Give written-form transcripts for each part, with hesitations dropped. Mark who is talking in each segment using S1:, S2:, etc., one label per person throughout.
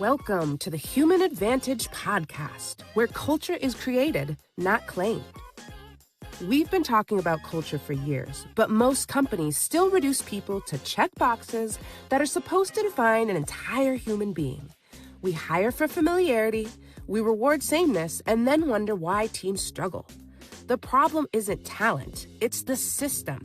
S1: Welcome to the Human Advantage podcast, where culture is created, not claimed. We've been talking about culture for years, but most companies still reduce people to check boxes that are supposed to define an entire human being. We hire for familiarity, we reward sameness, and then wonder why teams struggle. The problem isn't talent, it's the system.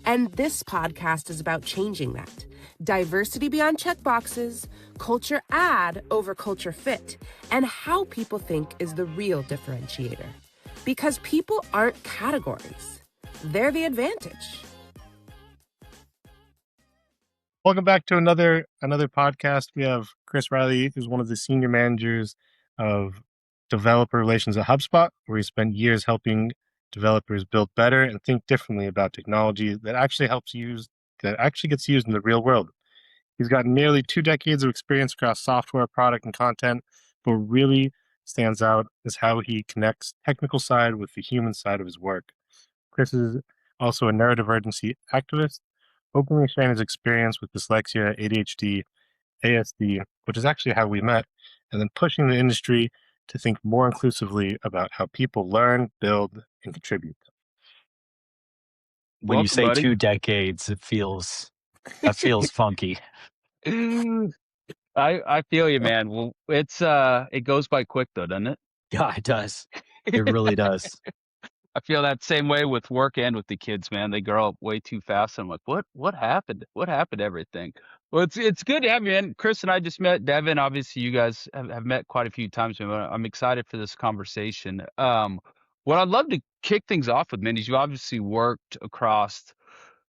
S1: And this podcast is about changing that. Diversity beyond checkboxes, culture add over culture fit, and how people think is the real differentiator. Because people aren't categories, they're the advantage.
S2: Welcome back to another podcast. We have Chris Riley, who's one of the senior managers of developer relations at HubSpot, where he spent years helping developers build better and think differently about technology that actually gets used in the real world. He's got nearly 2 decades of experience across software, product, and content, but what really stands out is how he connects technical side with the human side of his work. Chris is also a neurodivergency activist, openly sharing his experience with dyslexia, ADHD, ASD, which is actually how we met, and then pushing the industry to think more inclusively about how people learn, build, and contribute.
S3: When
S4: Welcome,
S3: you say
S4: buddy.
S3: 2 decades, that feels funky.
S4: I feel you, man. Well, it goes by quick though, doesn't it?
S3: Yeah, it does. It really does.
S4: I feel that same way with work and with the kids, man. They grow up way too fast. I'm like, what happened? What happened to everything? Well, it's good to have you, man. Chris and I just met. Devin, obviously, you guys have met quite a few times, man. I'm excited for this conversation. What I'd love to kick things off with, man, is you obviously worked across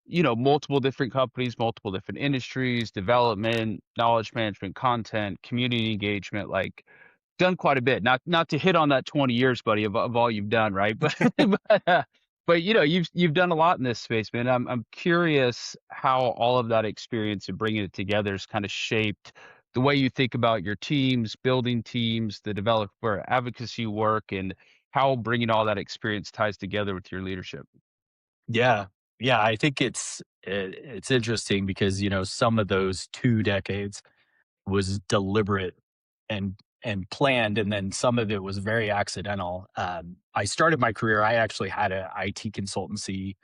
S4: multiple different companies, multiple different industries, development, knowledge management, content, community engagement, like done quite a bit. Not to hit on that 20 years, buddy, of all you've done, right? But you've done a lot in this space, man. I'm curious how all of that experience and bringing it together has kind of shaped the way you think about your teams, building teams, the developer advocacy work, and how bringing all that experience ties together with your leadership.
S3: Yeah. Yeah, I think it's interesting because, some of those 2 decades was deliberate and planned, and then some of it was very accidental. I started my career, I actually had an IT consultancy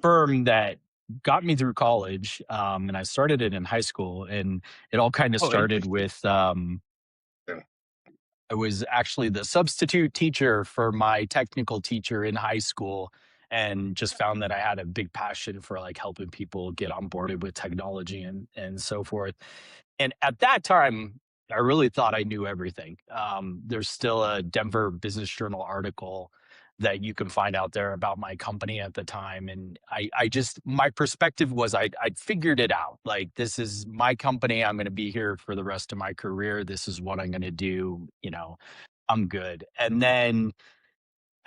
S3: firm that got me through college, and I started it in high school, and it all kind of started with I was actually the substitute teacher for my technical teacher in high school, and just found that I had a big passion for like helping people get onboarded with technology and so forth. And at that time, I really thought I knew everything. There's still a Denver Business Journal article that you can find out there about my company at the time. And my perspective was I'd figured it out. Like, this is my company. I'm going to be here for the rest of my career. This is what I'm going to do. I'm good. And then,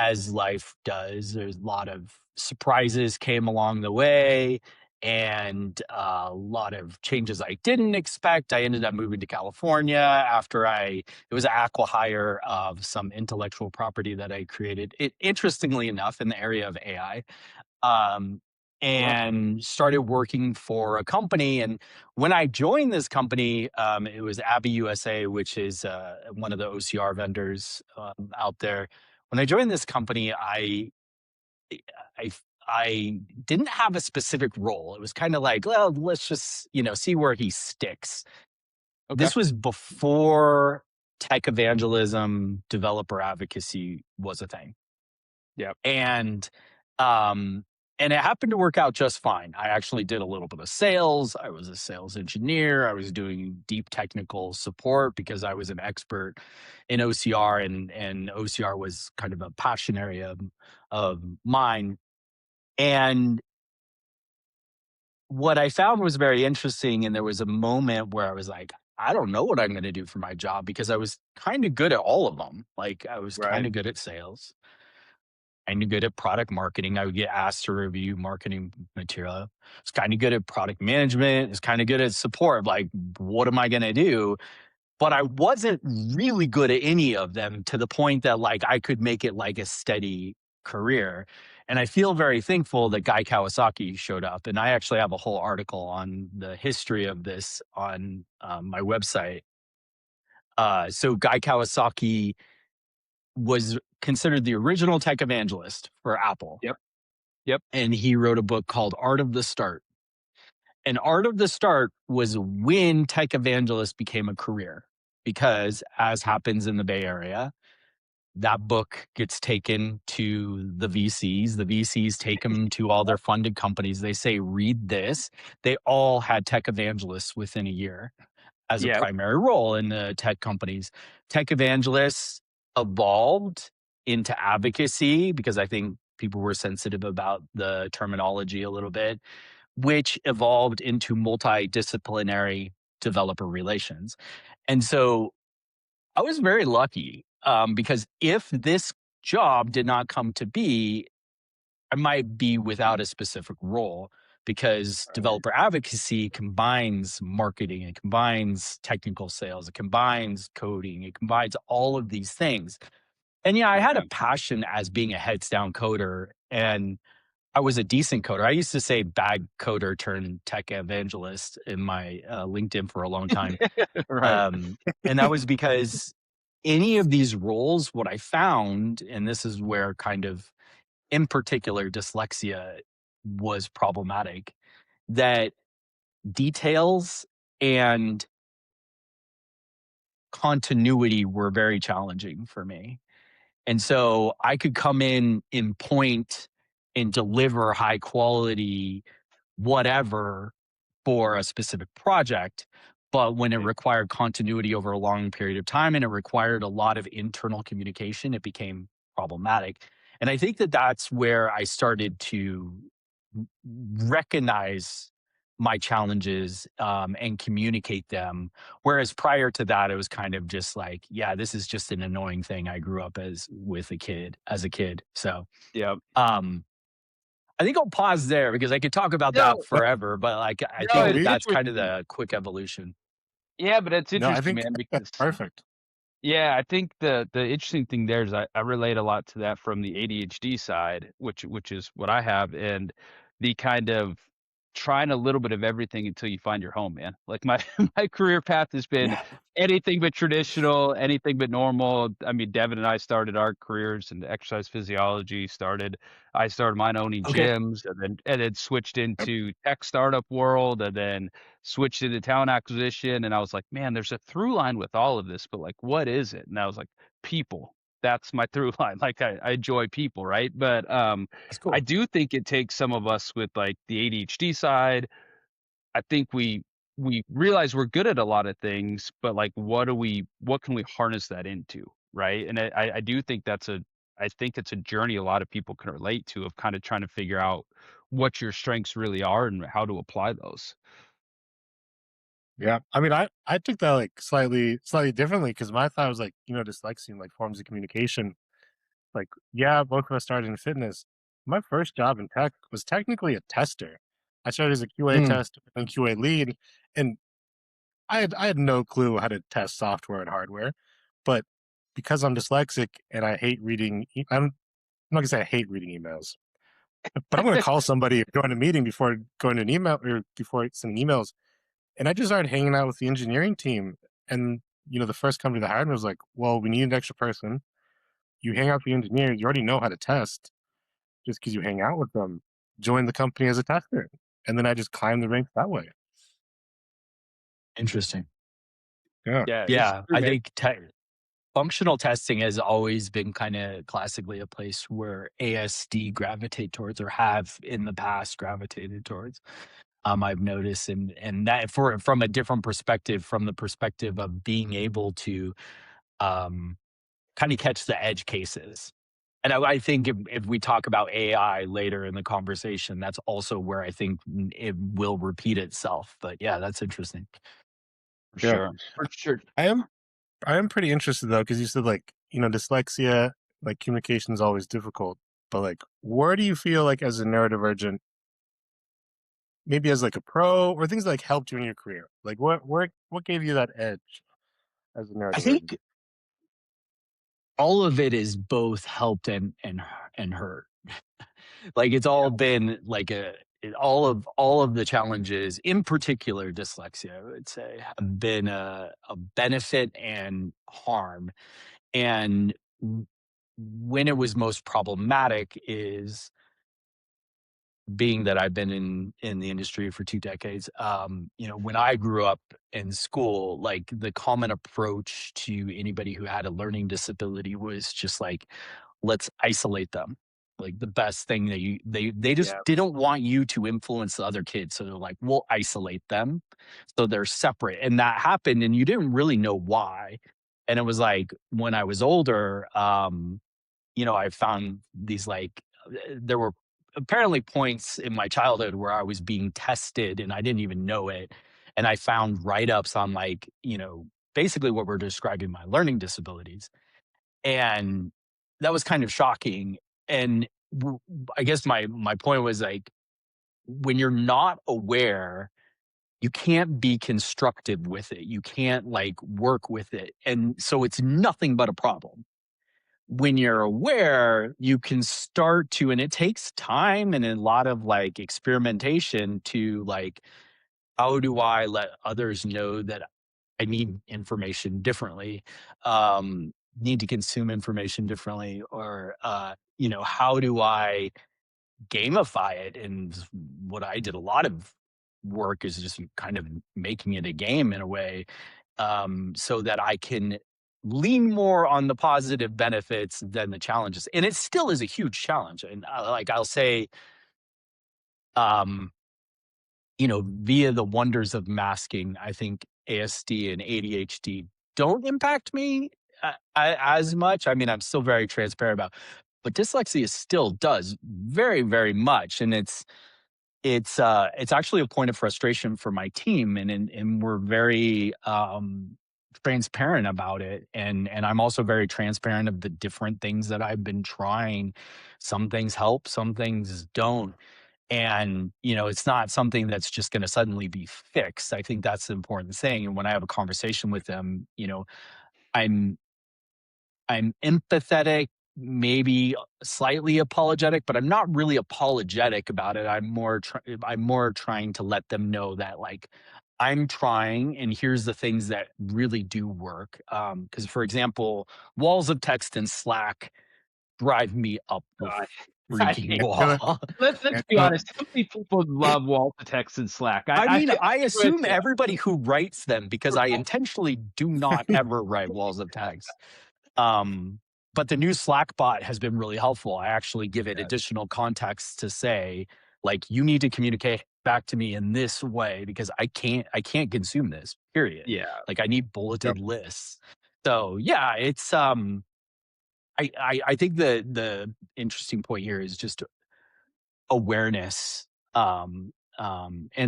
S3: as life does, there's a lot of surprises came along the way, and a lot of changes I didn't expect. I ended up moving to California after it was an acqui-hire of some intellectual property that I created, interestingly enough, in the area of AI, and started working for a company. And when I joined this company, it was Abby USA, which is one of the OCR vendors out there. When I joined this company, I didn't have a specific role. It was kind of like, well, let's just, see where he sticks.
S4: Okay.
S3: This was before tech evangelism, developer advocacy was a thing.
S4: Yeah.
S3: And it happened to work out just fine. I actually did a little bit of sales. I was a sales engineer. I was doing deep technical support because I was an expert in OCR, and OCR was kind of a passion area of mine. And what I found was very interesting, and there was a moment where I was like, I don't know what I'm going to do for my job, because I was kind of good at all of them. Like, I was kind of good at sales. Kind of good at product marketing. I would get asked to review marketing material. It's kind of good at product management. It's kind of good at support. Like, what am I going to do? But I wasn't really good at any of them, to the point that like I could make it like a steady career. And I feel very thankful that Guy Kawasaki showed up. And I actually have a whole article on the history of this on my website. So Guy Kawasaki was considered the original tech evangelist for Apple.
S4: Yep. Yep.
S3: And he wrote a book called Art of the Start. And Art of the Start was when tech evangelist became a career, because as happens in the Bay Area, that book gets taken to the VCs. The VCs take them to all their funded companies. They say, read this. They all had tech evangelists within a year as a
S4: Yep.
S3: primary role in the tech companies. Tech evangelists evolved into advocacy because I think people were sensitive about the terminology a little bit, which evolved into multidisciplinary developer relations. And so I was very lucky because if this job did not come to be, I might be without a specific role, because developer advocacy combines marketing, it combines technical sales, it combines coding, it combines all of these things. And yeah, I had a passion as being a heads down coder, and I was a decent coder. I used to say bad coder turned tech evangelist in my LinkedIn for a long time.
S4: Right.
S3: And that was because any of these roles, what I found, and this is where kind of in particular dyslexia was problematic, that details and continuity were very challenging for me. And so I could come in point and deliver high quality whatever for a specific project. But when it required continuity over a long period of time and it required a lot of internal communication, it became problematic. And I think that that's where I started to recognize my challenges and communicate them. Whereas prior to that, it was kind of just like, yeah, this is just an annoying thing I grew up as a kid. So,
S4: Yep.
S3: I think I'll pause there because I could talk about
S4: No,
S3: that forever, but like I
S4: no,
S3: think that
S2: it's
S3: that's kind of
S2: interesting.
S3: the quick evolution.
S4: yeah, but it's
S2: No, I
S4: interesting,
S2: think
S4: man,
S2: that's
S4: because
S2: perfect.
S4: yeah, I think the interesting thing there is I relate a lot to that from the ADHD side, which is what I have, and the kind of trying a little bit of everything until you find your home, man. Like my my career path has been
S3: Yeah.
S4: anything but traditional, anything but normal. I mean, Devin and I started our careers in exercise physiology. I started mine owning
S3: Okay.
S4: gyms, and then switched
S2: Yep.
S4: into tech startup world, and then switched into talent acquisition. And I was like, man, there's a through line with all of this, but like, what is it? And I was like, people. That's my through line. Like I enjoy people, right? But
S3: That's
S4: I
S3: cool.
S4: do think it takes some of us with like the ADHD side. I think we realize we're good at a lot of things, but like what can we harness that into, right? And I do think I think it's a journey a lot of people can relate to, of kind of trying to figure out what your strengths really are and how to apply those.
S2: Yeah. I mean, I took that like slightly differently because my thought was like, dyslexia and like forms of communication. Like, yeah, both of us started in fitness. My first job in tech was technically a tester. I started as a QA
S3: Mm,
S2: tester and QA lead, and I had no clue how to test software and hardware. But because I'm dyslexic and I hate reading, I'm not gonna say I hate reading emails, but I'm gonna call somebody or join a meeting before going to an email or before sending emails. And I just started hanging out with the engineering team. And the first company that hired me was like, "Well, we need an extra person. You hang out with the engineers. You already know how to test. Just because you hang out with them, join the company as a tester." And then I just climbed the ranks that way.
S3: interesting.
S2: Yeah.
S4: Yeah, it's
S3: Yeah,
S4: true,
S3: I
S4: man.
S3: think functional testing has always been kind of classically a place where ASD gravitate towards, or have in the past gravitated towards. I've noticed, and that from a different perspective, from the perspective of being able to um, kind of catch the edge cases. And I think if we talk about AI later in the conversation, that's also where I think it will repeat itself. But yeah, that's interesting.
S4: For
S2: Yeah.
S4: sure. For sure.
S2: I am pretty interested though, because you said like, dyslexia, like communication is always difficult. But like, where do you feel like as a neurodivergent, maybe as like a pro, or things that, like helped you in your career? Like what gave you that edge as a
S3: I
S2: neurodivergent?
S3: think all of it is both helped and hurt. Like it's all been like all of the challenges, in particular dyslexia, I would say, have been a benefit and harm. And when it was most problematic is, being that I've been in the industry for 2 decades, when I grew up in school, like, the common approach to anybody who had a learning disability was just like, let's isolate them. Like, the best thing that they just
S2: Yeah.
S3: didn't want you to influence the other kids, so they're like, "We'll isolate them, so they're separate." And that happened, and you didn't really know why. And it was like, when I was older, I found these, like, there were apparently points in my childhood where I was being tested and I didn't even know it. And I found write-ups on, like, basically what we're describing my learning disabilities. And that was kind of shocking. And I guess my point was, like, when you're not aware, you can't be constructive with it. You can't, like, work with it. And so it's nothing but a problem. When you're aware, you can start to, and it takes time and a lot of, like, experimentation to, like, how do I let others know that I need information differently, need to consume information differently, or, how do I gamify it? And what I did a lot of work is just kind of making it a game in a way, so that I can lean more on the positive benefits than the challenges. And it still is a huge challenge. And I'll say, um, via the wonders of masking, I think ASD and ADHD don't impact me as much. I mean, I'm still very transparent about, but dyslexia still does very, very much. And it's actually a point of frustration for my team, and we're very transparent about it, and I'm also very transparent of the different things that I've been trying. Some things help, some things don't. And it's not something that's just going to suddenly be fixed. I think that's the important thing. And when I have a conversation with them, i'm I'm empathetic, maybe slightly apologetic, but I'm not really apologetic about it. I'm more trying to let them know that, like, I'm trying, and here's the things that really do work. Because, for example, walls of text in Slack drive me up the
S4: God.
S3: freaking
S2: Gonna-
S3: wall.
S4: Let's be honest. How many people love wall to text in Slack?
S3: I mean, I
S4: with
S3: assume
S4: you.
S3: everybody who writes them, because I intentionally do not ever write walls of text. But the new Slack bot has been really helpful. I actually give it additional context to say, like, you need to communicate back to me in this way because I can't consume this, period.
S4: Yeah.
S3: Like, I need bulleted lists. So yeah, it's I think the interesting point here is just awareness, and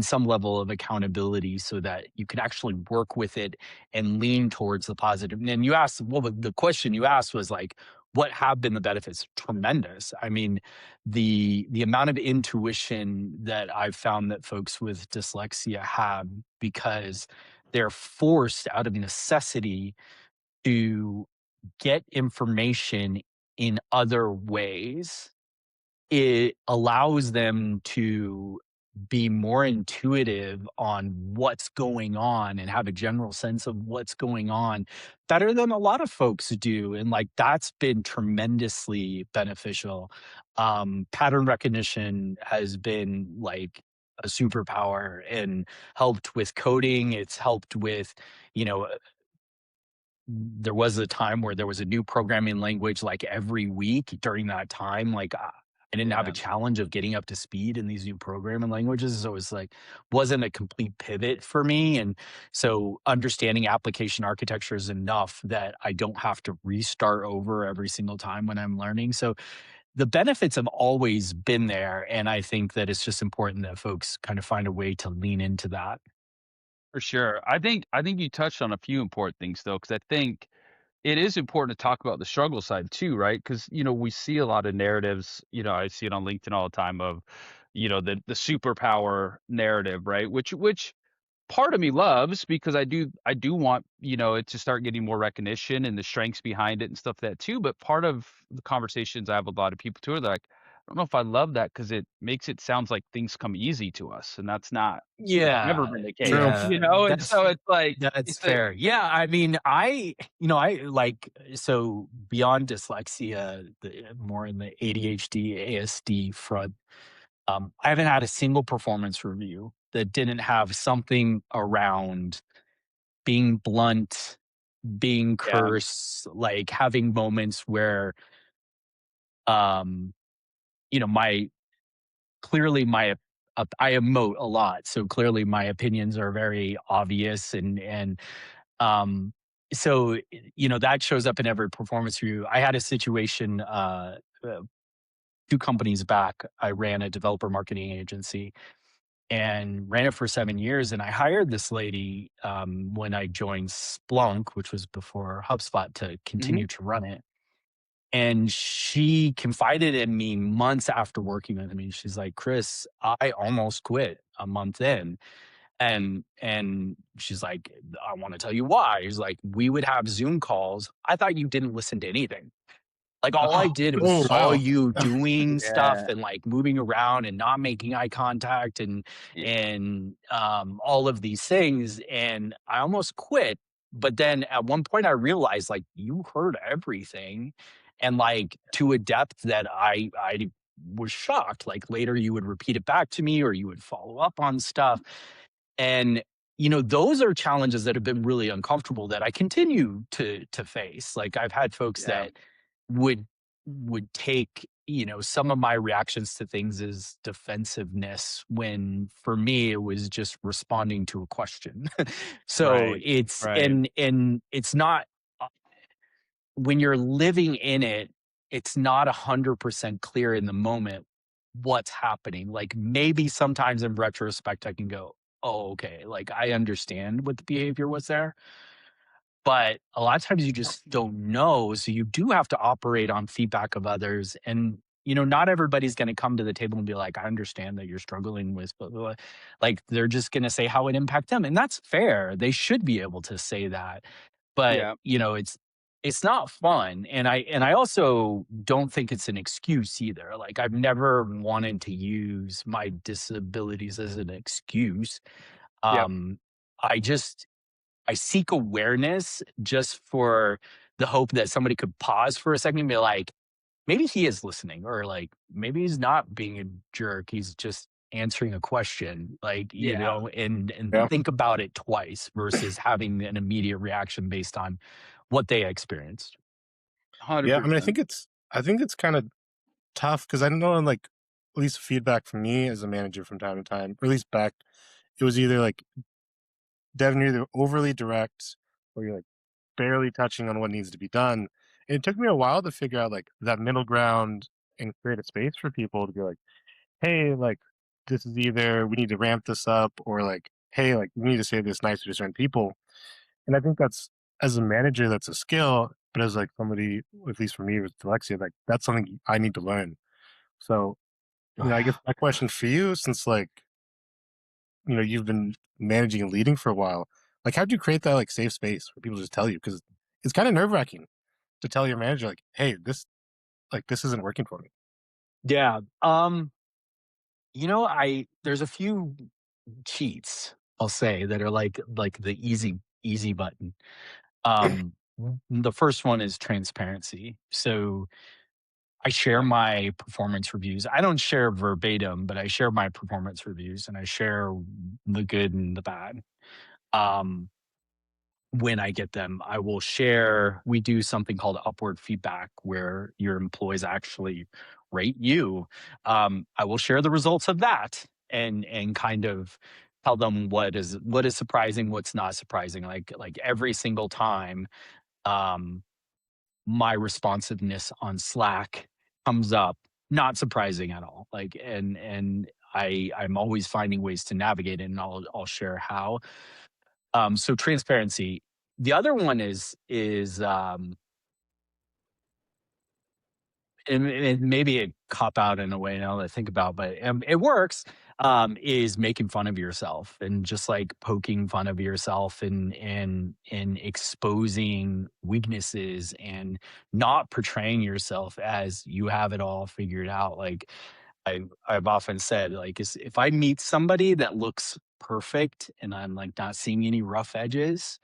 S3: some level of accountability so that you can actually work with it and lean towards the positive. And you asked, well, the question you asked was like, what have been the benefits? Tremendous. I mean, the amount of intuition that I've found that folks with dyslexia have, because they're forced out of necessity to get information in other ways, it allows them to be more intuitive on what's going on and have a general sense of what's going on better than a lot of folks do. And, like, that's been tremendously beneficial. Pattern recognition has been like a superpower and helped with coding. It's helped with, you know, there was a time where there was a new programming language like every week. During that time, like, I didn't have a challenge of getting up to speed in these new programming languages. So it was like, wasn't a complete pivot for me. And so understanding application architecture is enough that I don't have to restart over every single time when I'm learning. So the benefits have always been there. And I think that it's just important that folks kind of find a way to lean into that.
S4: For sure. I think you touched on a few important things though, because I think it is important to talk about the struggle side too, right? Because we see a lot of narratives. I see it on LinkedIn all the time of, the superpower narrative, right? Which part of me loves because I do want it to start getting more recognition and the strengths behind it and stuff like that too. But part of the conversations I have with a lot of people too are like, I don't know if I love that because it makes it sounds like things come easy to us, and that's never
S5: Yeah,
S4: been the case,
S2: True.
S5: yeah,
S4: And so it's like
S5: that's
S4: it's a
S5: fair. Yeah, I mean, I like, so beyond dyslexia, more in the ADHD, ASD front, I haven't had a single performance review that didn't have something around being blunt, being
S4: yeah,
S5: curse, like having moments where, um, my clearly I emote a lot, so clearly my opinions are very obvious, and um, so that shows up in every performance review. I had a situation, uh, 2 companies back. I ran a developer marketing agency and ran it for 7 years, and I hired this lady when I joined Splunk, which was before HubSpot, to
S4: mhm,
S5: continue to run it. And she confided in me months after working with me. She's like, "Chris, I almost quit a month in." And she's like, "I want to tell you why." She's like, "We would have Zoom calls. I thought you didn't listen to anything. Like, all I
S4: oh,
S5: did was
S2: Oh
S5: saw
S2: wow.
S5: you doing stuff
S4: yeah,
S5: and, like, moving around and not making eye contact and
S4: yeah,
S5: all of these things, and I almost quit, but then at one point I realized, like, you heard everything, and, like, to a depth that I was shocked. Like, later you would repeat it back to me or you would follow up on stuff, and, those are challenges that have been really uncomfortable that I continue to face. Like, I've had folks
S4: yeah,
S5: that would take, some of my reactions to things as defensiveness, when for me it was just responding to a question. So
S4: right,
S5: it's
S4: right,
S5: and it's not, uh, when you're living in it, it's not 100% clear in the moment what's happening. Like, maybe sometimes in retrospect I can go, "Oh, okay, like, I understand what the behavior was there." But a lot of times you just don't know, so you do have to operate on feedback of others, and, not everybody's gonna come to the table and be like, "I understand that you're struggling with blah, blah, blah." Like, they're just gonna say how it impact them, and that's fair. They should be able to say that. But,
S4: yeah,
S5: it's not fun, and I also don't think it's an excuse either. Like, I've never wanted to use my disabilities as an excuse.
S4: yeah,
S5: Um, I just I seek awareness just for the hope that somebody could pause for a second and be like, maybe he is listening, or like, maybe he's not being a jerk. He's just answering a question, like,
S4: yeah,
S5: and
S2: Yeah.
S5: think about it twice versus having an immediate reaction based on what they experienced.
S2: Yeah. I mean,
S4: 100%.
S2: I think it's kind of tough because I know, like, at least feedback from me as a manager from time to time, or at least back, it was either like, Devin, you're either overly direct or you're like barely touching on what needs to be done. And it took me a while to figure out like that middle ground and create a space for people to be like, hey, like, this is either we need to ramp this up or like, hey, like, we need to say this nice to certain people. And I think that's, as a manager, that's a skill. But as like somebody, at least for me with dyslexia, like that's something I need to learn. So, I guess my question for you, since like, you've been managing and leading for a while, like, how'd you create that like safe space where people just tell you? Because it's kind of nerve wracking to tell your manager, like, hey, this isn't working for me.
S5: Yeah. I there's a few cheats, I'll say, that are like the easy button. The first one is transparency. So I share my performance reviews. I don't share verbatim, but I share my performance reviews, and I share the good and the bad. Um, when I get them, I will share. We do something called upward feedback, where your employees actually rate you. I will share the results of that, and kind of tell them what is surprising, what's not surprising. Like every single time, um, my responsiveness on Slack comes up, not surprising at all. Like, and I'm always finding ways to navigate it, and I'll share how. So transparency. The other one is and maybe a cop out in a way now that I think about, but it works. is making fun of yourself and just like poking fun of yourself and exposing weaknesses and not portraying yourself as you have it all figured out. Like I've often said, like, if I meet somebody that looks perfect and I'm like not seeing any rough edges,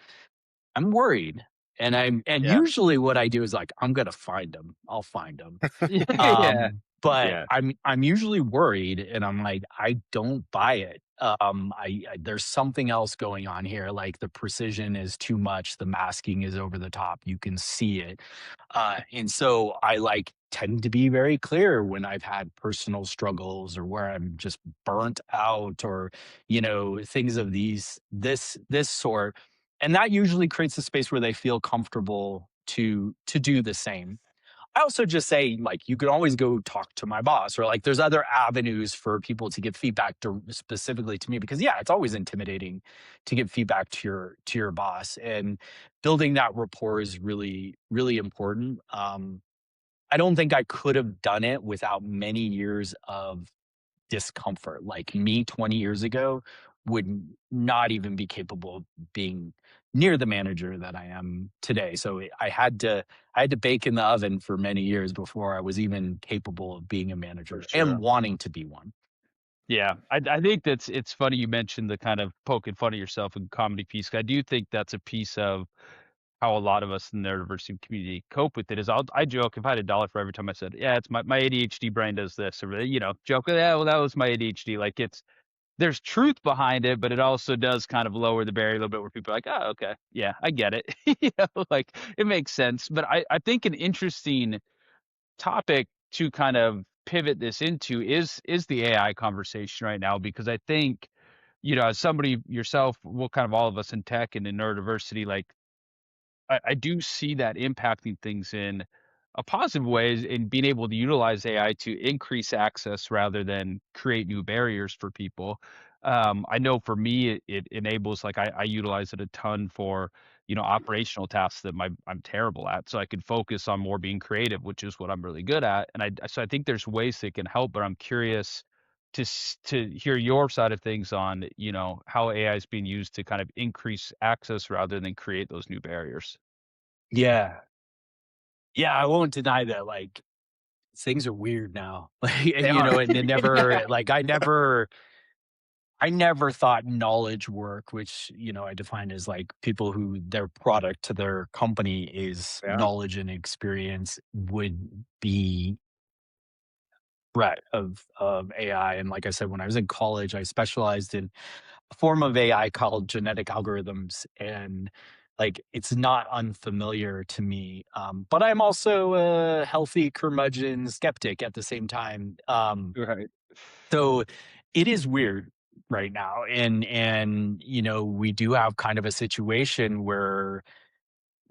S5: I'm worried. And
S4: Yeah.
S5: usually what I do is like, I'm gonna find them. I'll find them.
S4: Yeah.
S5: But
S4: Yeah.
S5: I'm usually worried, and I'm like, I don't buy it. I there's something else going on here. Like the precision is too much, the masking is over the top. You can see it, and so I like tend to be very clear when I've had personal struggles or where I'm just burnt out or things of this sort, and that usually creates a space where they feel comfortable to do the same. I also just say, like, you can always go talk to my boss, or like there's other avenues for people to give feedback to specifically to me, because yeah, it's always intimidating to give feedback to your boss, and building that rapport is really, really important. I don't think I could have done it without many years of discomfort. Like me 20 years ago would not even be capable of being near the manager that I am today. So I had to bake in the oven for many years before I was even capable of being a manager
S4: For sure.
S5: and wanting to be one.
S4: Yeah, I think it's funny you mentioned the kind of poking fun of yourself and comedy piece. I do think that's a piece of how a lot of us in the neurodiversity community cope with it. Is I joke, if I had $1 for every time I said, yeah, it's my ADHD brain does this, or joke, yeah, well, that was my ADHD. Like there's truth behind it, but it also does kind of lower the barrier a little bit where people are like, oh, okay, yeah, I get it. Like it makes sense. But I think an interesting topic to kind of pivot this into is the AI conversation right now, because I think, as somebody yourself, well, kind of all of us in tech and in neurodiversity, like I do see that impacting things in a positive way, in being able to utilize AI to increase access rather than create new barriers for people. I know for me, it enables, like, I utilize it a ton for, operational tasks that I'm terrible at. So I can focus on more being creative, which is what I'm really good at. And so I think there's ways that can help, but I'm curious to hear your side of things on, how AI is being used to kind of increase access rather than create those new barriers.
S5: Yeah. Yeah, I won't deny that, like, things are weird now. Like,
S4: They are.
S5: and it never, like, I never thought knowledge work, which, I define as like people who their product to their company is
S4: Yeah.
S5: knowledge and experience, would be threat of AI. And like I said, when I was in college, I specialized in a form of AI called genetic algorithms. And like it's not unfamiliar to me. But I'm also a healthy curmudgeon skeptic at the same time.
S4: Right.
S5: So it is weird right now. And we do have kind of a situation where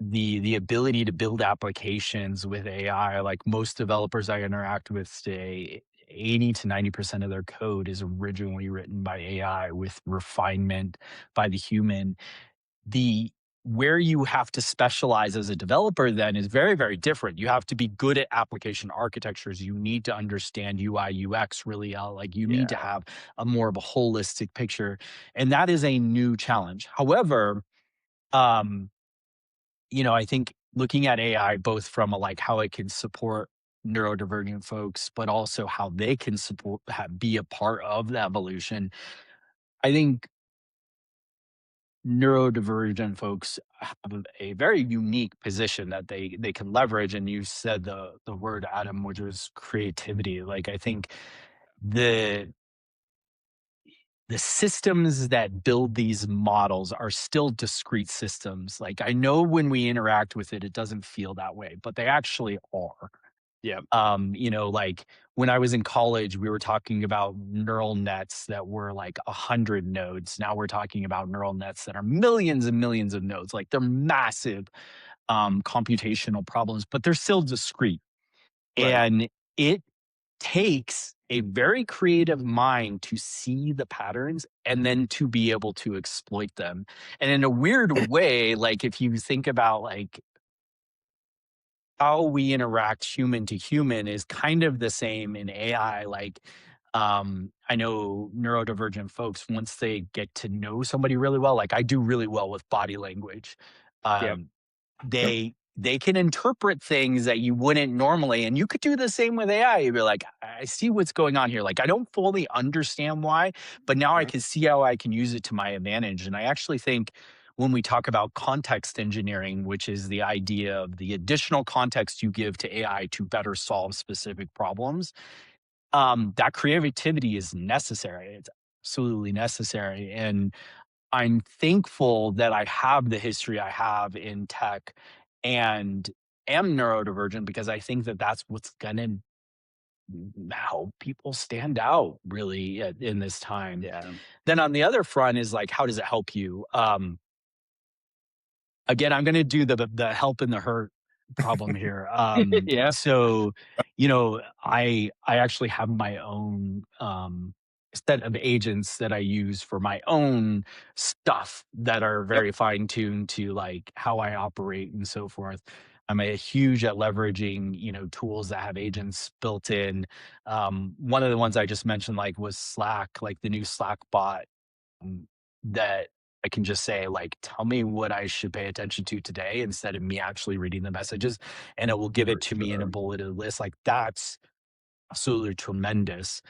S5: the ability to build applications with AI, like most developers I interact with today, 80 to 90% of their code is originally written by AI with refinement by the human. The Where you have to specialize as a developer then is very, very different. You have to be good at application architectures. You need to understand UI, UX really well. Like you need to
S4: Yeah.
S5: have a more of a holistic picture. And that is a new challenge. However, um, I think looking at AI both from like how it can support neurodivergent folks, but also how they can support be a part of the evolution. I think neurodivergent folks have a very unique position that they can leverage. And you said the word, Adam, which was creativity. Like I think the the systems that build these models are still discrete systems. Like I know when we interact with it, it doesn't feel that way, but they actually are.
S4: Yeah.
S5: Like when I was in college, we were talking about neural nets that were like 100 nodes. Now we're talking about neural nets that are millions and millions of nodes. Like they're massive computational problems, but they're still discrete.
S4: Right.
S5: And it takes a very creative mind to see the patterns and then to be able to exploit them. And in a weird way, like if you think about like how we interact human to human is kind of the same in AI. Like I know neurodivergent folks, once they get to know somebody really well, like I do really well with body language.
S4: Yep.
S5: Um, they can interpret things that you wouldn't normally, and you could do the same with AI. You'd be like, I see what's going on here. Like I don't fully understand why, but now I
S2: Mhm.
S5: can see how I can use it to my advantage. And I actually think when we talk about context engineering, which is the idea of the additional context you give to AI to better solve specific problems, that creativity is necessary. It's absolutely necessary. And I'm thankful that I have the history I have in tech and am neurodivergent, because I think that that's what's going to help people stand out really in this time.
S4: Yeah.
S5: Then on the other front is like, how does it help you? Again, I'm going to do the help and the hurt problem here.
S4: Yeah.
S5: So, I actually have my own set of agents that I use for my own stuff that are
S2: Yep.
S5: very fine tuned to like how I operate and so forth. I'm a huge at leveraging, tools that have agents built in. One of the ones I just mentioned, like, was Slack, like the new Slack bot, that I can just say, like, tell me what I should pay attention to today instead of me actually reading the messages, and it will give
S2: For
S5: it to me in a
S2: sure.
S5: bulleted list. Like, that's absolutely tremendous.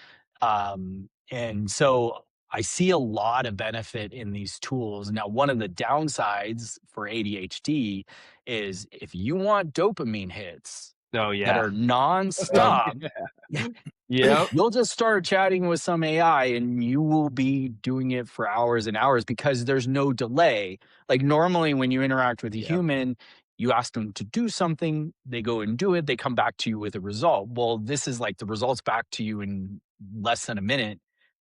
S5: And so I see a lot of benefit in these tools. Now, one of the downsides for ADHD is if you want dopamine hits
S4: Oh
S5: that
S4: yeah.
S5: are
S2: Yeah.
S5: nonstop,
S4: Yep.
S5: you'll just start chatting with some AI and you will be doing it for hours and hours because there's no delay. Like normally when you interact with a
S2: Yeah.
S5: human, you ask them to do something, they go and do it, they come back to you with a result. Well, this is like the results back to you in less than a minute.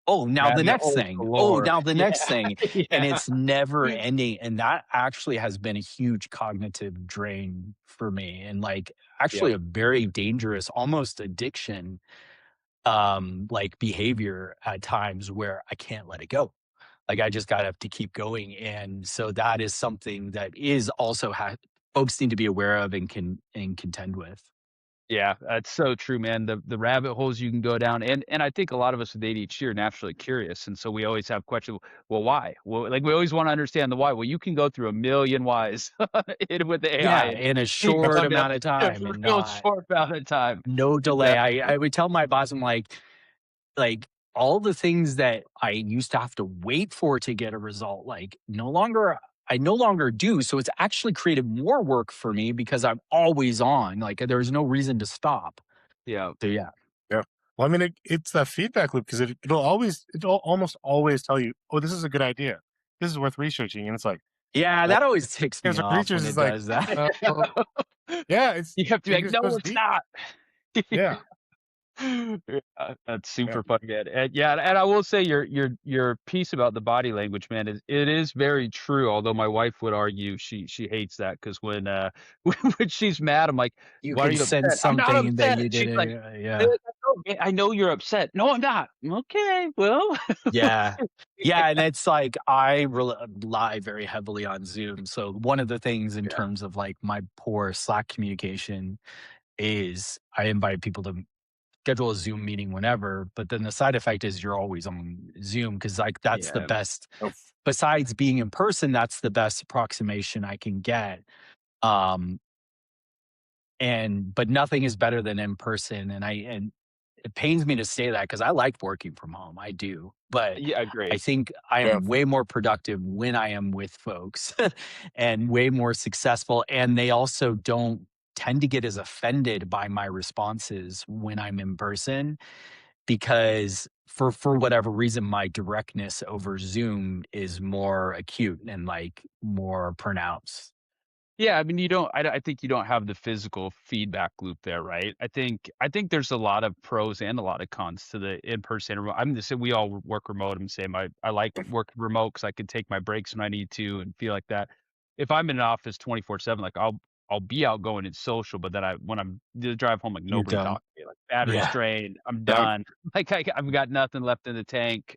S5: Oh, now the
S4: Rabbit
S5: next
S4: holes
S5: thing. Oh,
S4: galore.
S5: now the next
S4: Yeah.
S5: thing. And
S4: Yeah.
S5: it's never ending. And that actually has been a huge cognitive drain for me, and like
S2: Yep.
S5: actually a very dangerous, almost addiction like behavior at times where I can't let it go. Like I just gotta have to keep going. And so that is something that is also folks need to be aware of and contend with.
S4: Yeah, that's so true, man. The rabbit holes you can go down, and I think a lot of us with ADHD are naturally curious, and so we always have questions. Well, why? Well, like we always want to understand the why. Well, you can go through a million whys with the AI,
S5: Yeah,
S4: and
S5: in a
S4: you
S5: short
S4: come down
S5: amount of
S4: to a
S5: time and
S4: real
S5: not
S4: short amount of time.
S5: no delay.
S4: Exactly.
S5: I would tell my boss, I'm like all the things that I used to have to wait for to get a result, like I no longer do. So it's actually created more work for me because I'm always on. Like there's no reason to stop.
S4: Yeah.
S5: So yeah.
S2: Yeah. Well, I mean, it's that feedback loop because it'll almost always tell you, oh, this is a good idea. This is worth researching. And it's like,
S5: Yeah,
S2: well,
S5: that always ticks me
S2: as a
S5: off
S2: creatures
S5: when
S2: is
S5: it
S2: like,
S5: does that.
S2: yeah,
S4: You have to be
S2: it
S4: like,
S2: just
S4: no,
S2: goes
S4: it's
S2: deep.
S4: not.
S2: Yeah.
S4: Yeah, that's
S2: Yeah.
S4: super fun, man. And yeah, and I will say your piece about the body language, man, it is very true. Although my wife would argue she hates that because when when she's mad, I'm like,
S5: You
S4: "Why are
S5: can
S4: you
S5: sense
S4: upset?" "I'm not
S5: something that
S4: upset."
S5: you
S4: And she's like,
S5: didn't.
S4: "Eh,
S5: Yeah.
S4: I know you're upset." "No, I'm not." "Okay, well."
S5: Yeah. Yeah, and it's like I rely very heavily on Zoom. So one of the things in
S2: Yeah.
S5: terms of like my poor Slack communication is I invite people to schedule a Zoom meeting whenever, but then the side effect is you're always on Zoom because like that's the
S4: Yeah.
S5: best.
S2: Oh,
S5: Besides being in person, that's the best approximation I can get. Um, and but nothing is better than in person, and it pains me to say that because I like working from home. I do, but
S4: Yeah,
S5: I
S4: agree.
S5: think I
S2: yeah.
S5: am way more productive when I am with folks and way more successful. And they also don't tend to get as offended by my responses when I'm in person because for whatever reason my directness over Zoom is more acute and like more pronounced.
S4: Yeah, I mean, you don't. I think you don't have the physical feedback loop there, right? I think there's a lot of pros and a lot of cons to the in-person. I'm the same. We all work remote. I'm the same. I like working remote because I can take my breaks when I need to and feel like that. If I'm in an office 24/7, like I'll be outgoing and social, but then when I'm the drive home, like
S5: You're
S4: nobody
S5: done.
S4: talks to me. Like battery's
S5: Yeah.
S4: drained. I'm
S2: Yeah.
S4: done. Like I've got nothing left in the tank.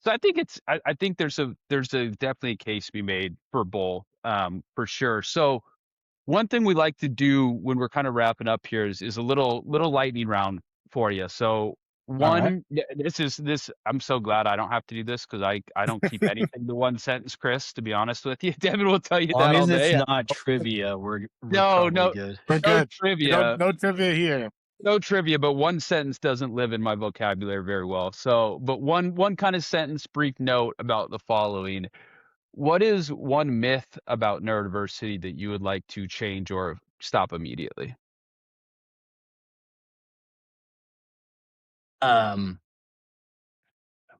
S4: So I think I think there's a definitely a case to be made for both, for sure. So one thing we like to do when we're kind of wrapping up here is a little lightning round for you. So
S2: right.
S4: This I'm so glad I don't have to do this because I don't keep anything to one sentence, Chris, to be honest with you. Devin will tell you
S5: As long
S4: that all
S5: as it's
S4: day.
S5: not trivia, we're
S4: No,
S5: probably
S4: no,
S5: good.
S2: We're
S4: no
S2: good.
S4: trivia.
S2: No trivia here.
S4: No trivia, but one sentence doesn't live in my vocabulary very well. So, but one kind of sentence, brief note about the following. What is one myth about neurodiversity that you would like to change or stop immediately?
S5: Um,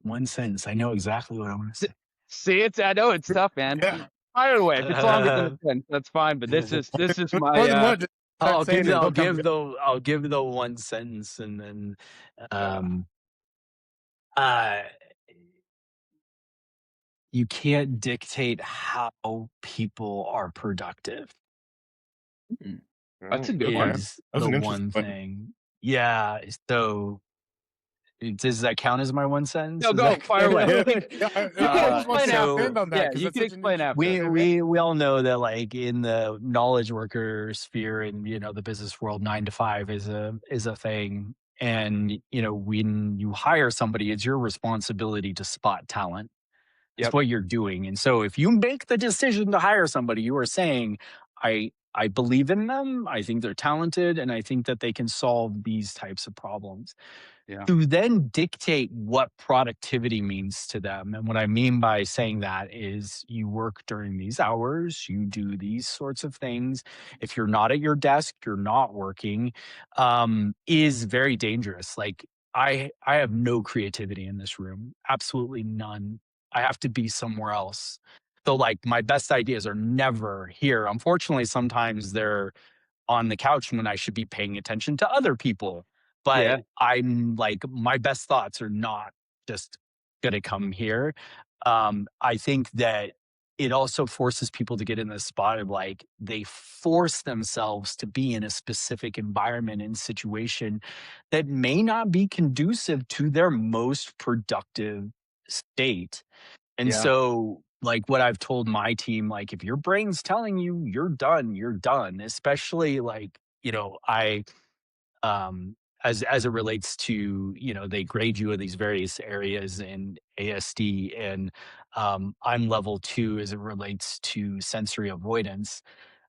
S5: One sentence. I know exactly what I want to say.
S4: See, I know it's tough, man.
S2: Yeah.
S4: Fire away. If it's longer than a sentence, that's fine. But this is
S2: More
S4: my
S2: than one, just start
S5: I'll
S2: saying
S5: give
S2: it.
S5: the,
S2: It'll come good.
S5: I'll give the one sentence, and then uh you can't dictate how people are productive
S4: that's a good one.
S2: Okay.
S5: is
S2: That was
S5: the
S2: an
S5: one
S2: interesting one.
S5: thing. Yeah. So does that count as my one sentence?
S4: No,
S5: Is
S4: go
S5: that
S4: fire away.
S2: Yeah.
S4: You
S2: Yeah,
S4: can
S2: I just want
S4: explain
S2: to
S5: so
S2: expand on that
S4: Yeah,
S2: because
S4: you
S2: that's
S4: can
S2: such an
S4: explain
S2: interesting.
S4: after.
S5: we all know that, like, in the knowledge worker sphere and the business world, 9 to 5 is a thing. And when you hire somebody, it's your responsibility to spot talent. It's
S4: Yep.
S5: what you're doing. And so if you make the decision to hire somebody, you are saying, I believe in them, I think they're talented, and I think that they can solve these types of problems.
S4: Yeah.
S5: To then dictate what productivity means to them. And what I mean by saying that is, you work during these hours, you do these sorts of things. If you're not at your desk, you're not working, is very dangerous. Like, I have no creativity in this room, absolutely none. I have to be somewhere else. So, like, my best ideas are never here. Unfortunately, sometimes they're on the couch when I should be paying attention to other people.
S4: Yeah.
S5: But I'm like, my best thoughts are not just going to come here. I think that it also forces people to get in this spot of, like, they force themselves to be in a specific environment and situation that may not be conducive to their most productive state. And
S4: Yeah.
S5: so, like, what I've told my team, like, if your brain's telling you you're done, you're done. Especially, like, I as it relates to, they grade you in these various areas in ASD, and I'm level 2 as it relates to sensory avoidance.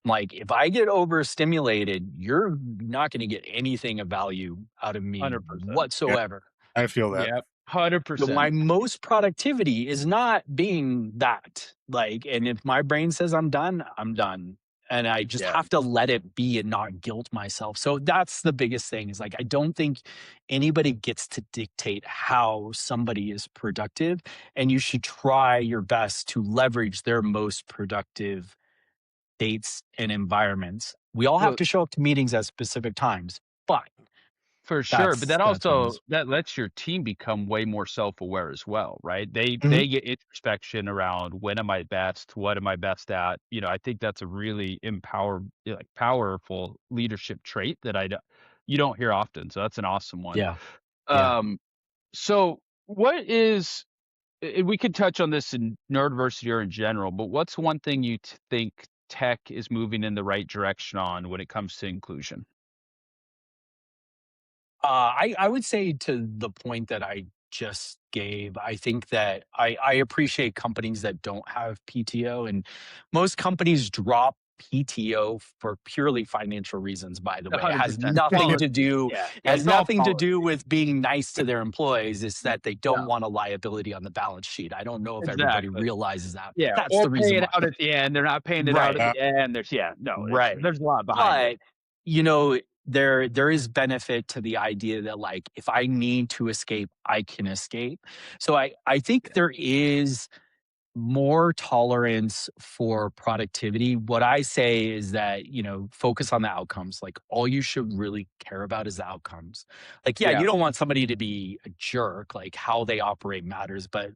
S5: Like, if I get overstimulated, you're not going to get anything of value out of me
S4: 100%.
S2: Yeah,
S5: whatsoever.
S2: I feel that.
S4: Yeah.
S5: So
S4: 100%.
S5: my most productivity is not being that. Like, and if my brain says I'm done, I'm done. And I just
S4: Yeah.
S5: have to let it be and not guilt myself. So that's the biggest thing, is, like, I don't think anybody gets to dictate how somebody is productive. And you should try your best to leverage their most productive dates and environments. We all have
S4: Well,
S5: to show up to meetings at specific times, but
S4: for sure, but that
S5: that's
S4: also that lets your team become way more self-aware as well, right? They get introspection around, when am I best? What am I best at? I think that's a really powerful leadership trait that you don't hear often. So that's an awesome one.
S5: yeah. Yeah.
S4: So what is we could touch on this in neurodiversity or in general, but what's one thing you think tech is moving in the right direction on when it comes to inclusion?
S5: I would say, to the point that I just gave, I think that I appreciate companies that don't have PTO, and most companies drop PTO for purely financial reasons, by the way. It has
S4: 100%.
S5: nothing to do
S4: Yeah.
S5: it has
S4: It's all
S5: nothing to
S4: policy.
S5: do with being nice to their employees. It's that they don't
S4: No.
S5: want a liability on the balance sheet. I don't know if everybody
S4: Exactly.
S5: realizes that.
S4: Yeah,
S5: That's
S4: or
S5: the
S4: pay
S5: reason
S4: it
S5: why.
S4: out at the end. They're not paying it out
S5: Right.
S4: at the end.
S5: Right.
S4: There's a lot behind it.
S5: But there is benefit to the idea that, like, if I need to escape, I can escape. So I think there is more tolerance for productivity. What I say is that, focus on the outcomes. Like, all you should really care about is the outcomes. Like, yeah,
S4: Yeah.
S5: you don't want somebody to be a jerk. Like, how they operate matters, but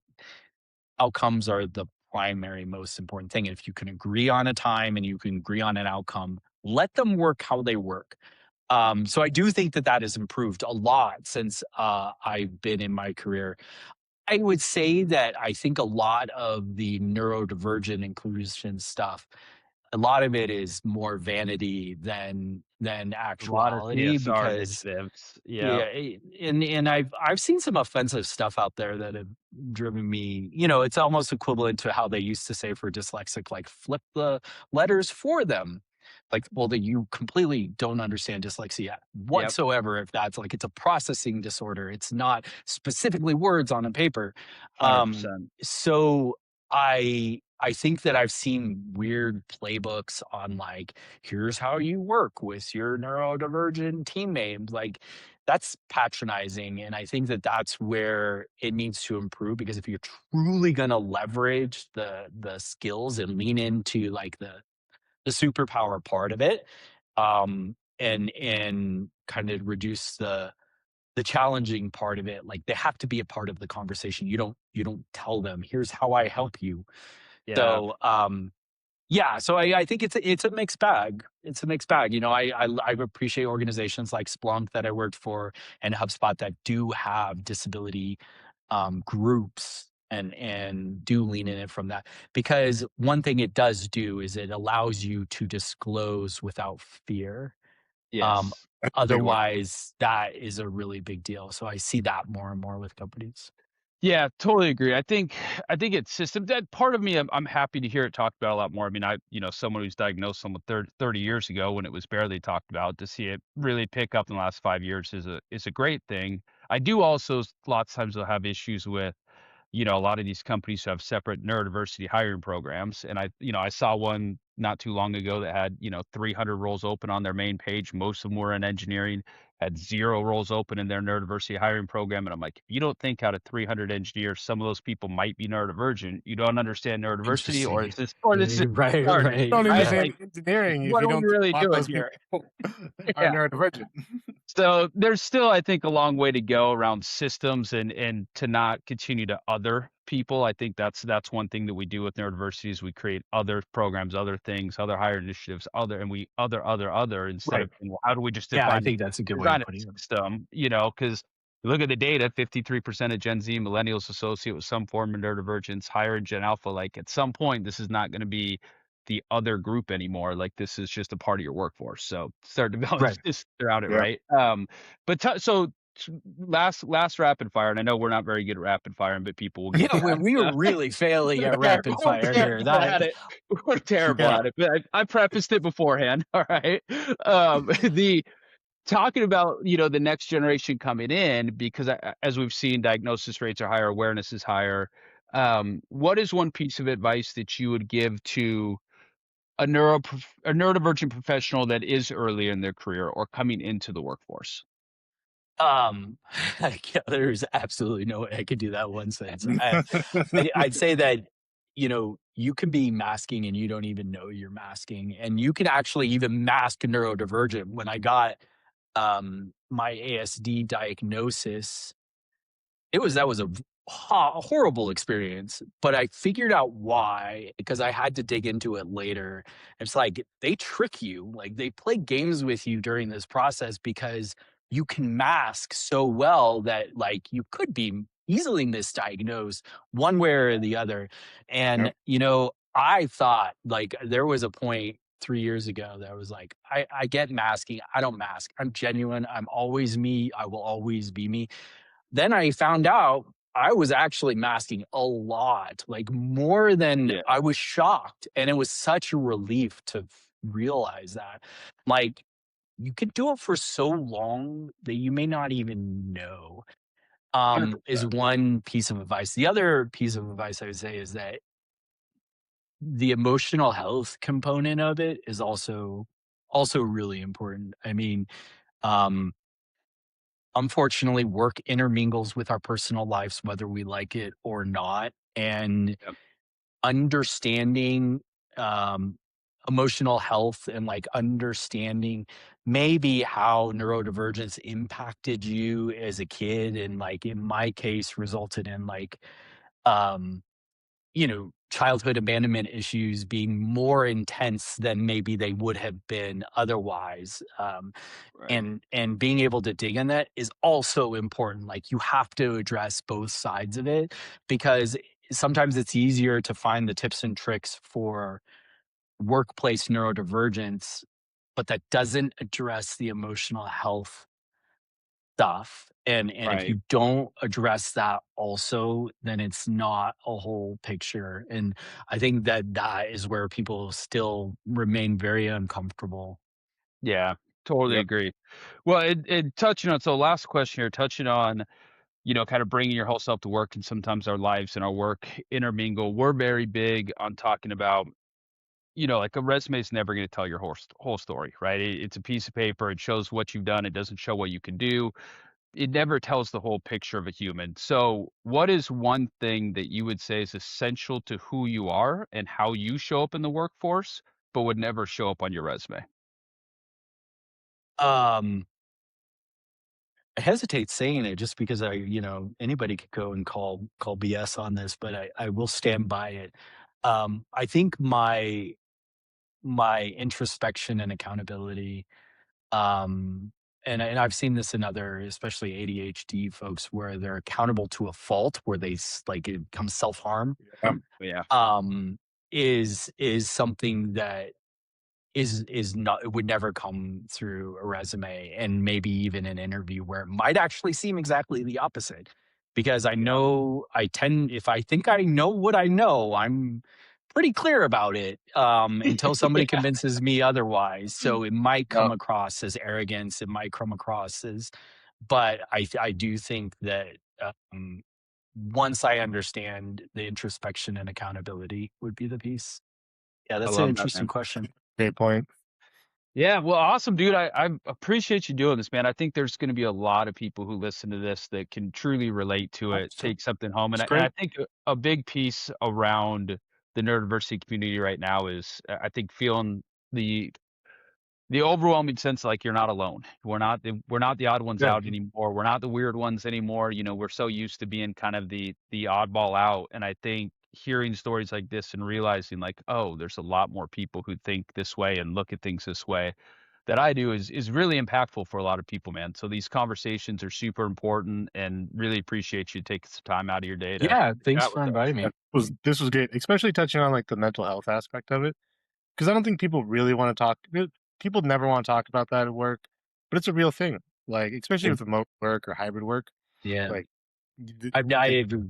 S5: outcomes are the primary most important thing. And if you can agree on a time and you can agree on an outcome, let them work how they work. So I do think that has improved a lot since I've been in my career. I would say that I think a lot of the neurodivergent inclusion stuff a lot of it is more vanity than
S4: A lot of
S5: actuality,
S4: CSR
S5: because
S4: initiatives. Yeah.
S5: yeah, and I've seen some offensive stuff out there that have driven me. It's almost equivalent to how they used to say for dyslexic, like flip the letters for them. Like, well, that you completely don't understand dyslexia
S4: Yep.
S5: whatsoever. If that's like it's a processing disorder, it's not specifically words on a paper. Um,
S4: 100%.
S5: so I think that I've seen weird playbooks on like, here's how you work with your neurodivergent teammate. Like, that's patronizing, and I think that that's where it needs to improve, because if you're truly going to leverage the skills and lean into like the superpower part of it, and kind of reduce the challenging part of it, like they have to be a part of the conversation. You don't tell them, here's how I help you.
S4: Yeah.
S5: So yeah, so I think it's a mixed bag. It's a mixed bag. I appreciate organizations like Splunk that I worked for, and HubSpot, that do have disability groups, and do lean in it from that, because one thing it does do is it allows you to disclose without fear. Um,
S4: Yes.
S2: That's a big one.
S5: Otherwise, that is a really big deal. So I see that more and more with companies.
S4: Yeah, totally agree. I think it's system that part of me, I'm happy to hear it talked about a lot more. I mean, someone who's diagnosed someone 30 years ago when it was barely talked about, to see it really pick up in the last 5 years is a great thing. I do also lots of times will have issues with, a lot of these companies have separate neurodiversity hiring programs. And I saw one not too long ago that had, 300 roles open on their main page. Most of them were in engineering, had 0 roles open in their neurodiversity hiring program. And I'm like, if you don't think out of 300 engineers, some of those people might be neurodivergent, you don't understand neurodiversity, or
S5: Interesting.
S4: is this
S5: Right,
S4: started,
S5: right.
S2: Don't
S4: right?
S5: Yeah.
S2: understand
S4: Like,
S2: engineering if
S4: what
S2: you
S4: are we
S2: don't think
S4: really
S2: a lot of
S4: doing
S2: those
S4: here?
S2: people are
S4: Yeah.
S2: neurodivergent.
S4: So there's still, I think, a long way to go around systems, and to not continue to other people. I think that's one thing that we do with neurodiversity is we create other programs, other things, other higher initiatives, and we other instead
S5: Right.
S4: of well, how do we just
S5: Yeah, I
S4: define
S5: think that's a good way of
S4: design a
S5: putting it.
S4: system? Because look at the data, 53% of Gen Z millennials associate with some form of neurodivergence, higher in Gen Alpha. Like at some point, this is not going to be the other group anymore. Like this is just a part of your workforce. So start developing
S5: Right.
S4: systems around it,
S2: Yeah.
S4: right? But last rapid fire, and I know we're not very good at rapid firing, but people will get
S5: Yeah,
S4: that.
S5: we were really failing at rapid
S4: We're
S5: fire here.
S4: terrible at it. We're terrible
S5: Yeah.
S4: at it. But I prefaced it beforehand. All right. The talking about the next generation coming in, because as we've seen, diagnosis rates are higher, awareness is higher. What is one piece of advice that you would give to a neurodivergent professional that is early in their career or coming into the workforce?
S5: Um, yeah, there's absolutely no way I could do that one sentence. I'd say that, you can be masking and you don't even know you're masking, and you can actually even mask neurodivergent. When I got my ASD diagnosis, that was a horrible experience, but I figured out why, because I had to dig into it later. It's like they trick you, like they play games with you during this process, because you can mask so well that like you could be easily misdiagnosed one way or the other. And
S2: Yep.
S5: I thought, like, there was a point 3 years ago that I was like, I get masking, I don't mask, I'm genuine, I'm always me, I will always be me. Then I found out I was actually masking a lot, like more than
S4: Yeah.
S5: I was shocked. And it was such a relief to realize that. Like, you could do it for so long that you may not even know, is
S4: 100%.
S5: one piece of advice. The other piece of advice I would say is that the emotional health component of it is also really important. I mean, um, unfortunately, work intermingles with our personal lives, whether we like it or not. And
S4: Yep.
S5: understanding um, emotional health, and like understanding maybe how neurodivergence impacted you as a kid, and like in my case resulted in like um, childhood abandonment issues being more intense than maybe they would have been otherwise.
S4: Right.
S5: And being able to dig in that is also important. Like, you have to address both sides of it, because sometimes it's easier to find the tips and tricks for workplace neurodivergence, but that doesn't address the emotional health stuff. And if
S4: Right.
S5: you don't address that also, then it's not a whole picture. And I think that is where people still remain very uncomfortable.
S4: Yeah, totally
S2: Yep.
S4: agree. Well, it touching on, so last question here, touching on, kind of bringing your whole self to work, and sometimes our lives and our work intermingle. We're very big on talking about, like a resume is never going to tell your whole story, right? It's a piece of paper. It shows what you've done. It doesn't show what you can do. It never tells the whole picture of a human. So, what is one thing that you would say is essential to who you are and how you show up in the workforce, but would never show up on your resume?
S5: Um, I hesitate saying it just because anybody could go and call BS on this, but I will stand by it. I think my introspection and accountability, um, and I've seen this in other, especially ADHD folks, where they're accountable to a fault, where like it becomes self harm,
S4: Yeah.
S5: is something that is not, it would never come through a resume, and maybe even an interview, where it might actually seem exactly the opposite. Because I know if I think I know what I know, I'm pretty clear about it, until somebody
S4: Yeah.
S5: convinces me otherwise. So it might come
S4: Yep.
S5: across as arrogance. It might come across as, but I do think that, um, once I understand the introspection and accountability would be the piece. Yeah,
S4: I
S5: that's an
S4: love that,
S5: interesting
S4: man.
S5: question.
S2: Great point.
S4: Yeah, well, awesome, dude. I appreciate you doing this, man. I think there's going to be a lot of people who listen to this that can truly relate to it,
S5: So
S4: take something home. And
S5: it's
S4: I
S5: great.
S4: think a big piece around the neurodiversity community right now is, I think, feeling the overwhelming sense like you're not alone. We're not the odd ones
S2: Yeah.
S4: out anymore. We're not the weird ones anymore. We're so used to being kind of the oddball out. And I think hearing stories like this and realizing like, oh, there's a lot more people who think this way and look at things this way that I do is really impactful for a lot of people, man. So these conversations are super important, and really appreciate you taking some time out of your day to
S5: Yeah, thanks
S4: chat
S5: for
S4: with us.
S5: inviting me.
S2: This was great, especially touching on like the mental health aspect of it, because I don't think people really want to talk. People never want to talk about that at work, but it's a real thing. Like especially
S5: Yeah.
S2: with remote work or hybrid work.
S5: Yeah.
S2: Like,
S5: I've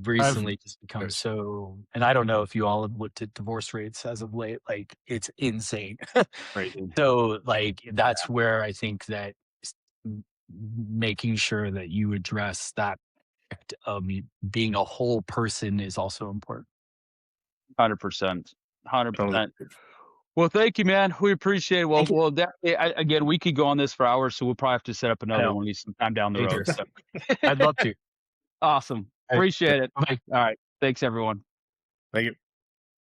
S5: recently just become
S2: I've
S5: so, and I don't know if you all have looked at divorce rates as of late, like it's insane.
S4: Crazy.
S5: So like that's where I think that making sure that you address that aspect of being a whole person is also important.
S4: 100%.
S2: totally
S4: 100%. Well, thank you, man. We appreciate it. Well,
S5: Thank you.
S4: well, again, we could go on this for hours, so we'll probably have to set up
S5: I
S4: another
S5: know.
S4: one sometime down the road.
S5: Dangerous.
S4: So.
S5: I'd love to.
S4: Awesome. Appreciate it.
S5: Bye.
S4: All right. Thanks, everyone.
S2: Thank you.